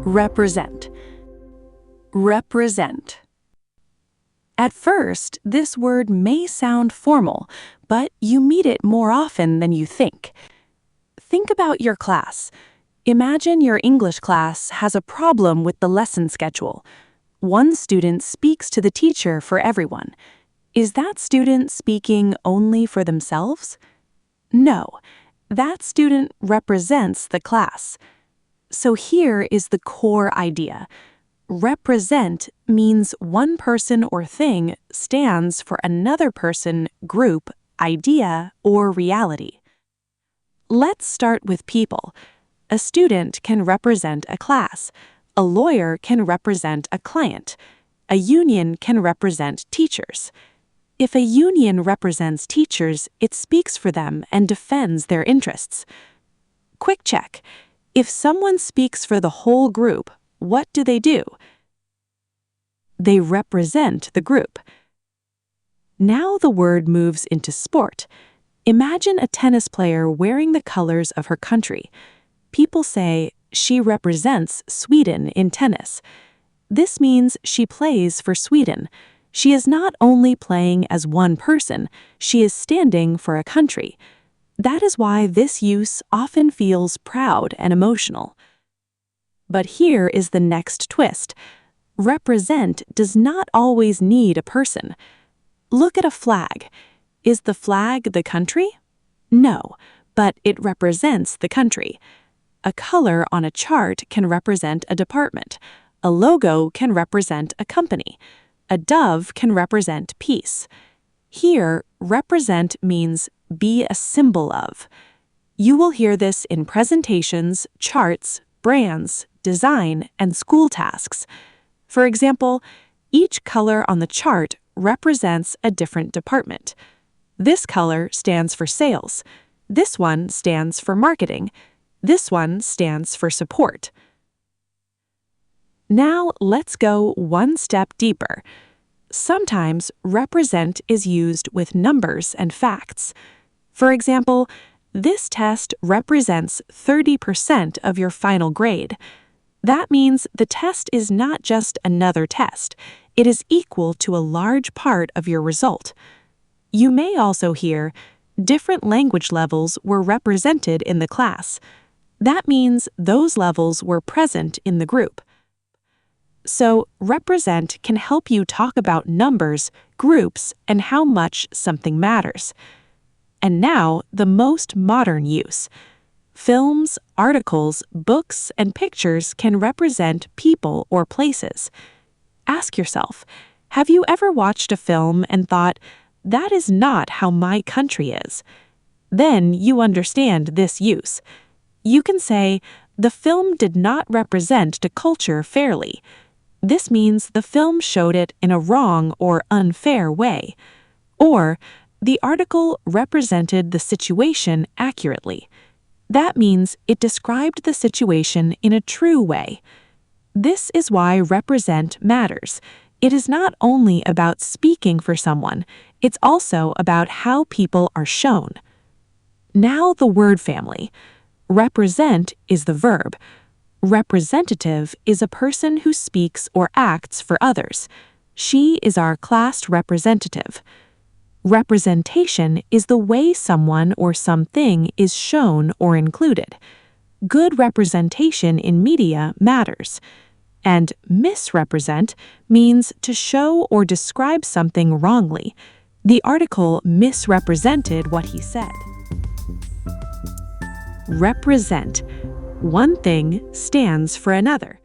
Represent. Represent. At first, this word may sound formal, but you meet it more often than you think. Think about your class. Imagine your English class has a problem with the lesson schedule. One student speaks to the teacher for everyone. Is that student speaking only for themselves? No, that student represents the class. So here is the core idea. Represent means one person or thing stands for another person, group, idea, or reality. Let's start with people. A student can represent a class. A lawyer can represent a client. A union can represent teachers. If a union represents teachers, it speaks for them and defends their interests. Quick check. If someone speaks for the whole group, what do? They represent the group. Now the word moves into sport. Imagine a tennis player wearing the colors of her country. People say, she represents Sweden in tennis. This means she plays for Sweden. She is not only playing as one person, she is standing for a country. That is why this use often feels proud and emotional. But here is the next twist. Represent does not always need a person. Look at a flag. Is the flag the country? No, but it represents the country. A color on a chart can represent a department. A logo can represent a company. A dove can represent peace. Here, represent means be a symbol of. You will hear this in presentations, charts, brands, design, and school tasks. For example, each color on the chart represents a different department. This color stands for sales. This one stands for marketing. This one stands for support. Now let's go one step deeper. Sometimes represent is used with numbers and facts. For example, this test represents 30% of your final grade. That means the test is not just another test. It is equal to a large part of your result. You may also hear, different language levels were represented in the class. That means those levels were present in the group. So, represent can help you talk about numbers, groups, and how much something matters. And now, the most modern use. Films, articles, books, and pictures can represent people or places. Ask yourself, have you ever watched a film and thought, that is not how my country is? Then you understand this use. You can say, the film did not represent the culture fairly. This means the film showed it in a wrong or unfair way. Or, the article represented the situation accurately. That means it described the situation in a true way. This is why represent matters. It is not only about speaking for someone, it's also about how people are shown. Now the word family. Represent is the verb. Representative is a person who speaks or acts for others. She is our class representative. Representation is the way someone or something is shown or included. Good representation in media matters. And misrepresent means to show or describe something wrongly. The article misrepresented what he said. Represent. One thing stands for another.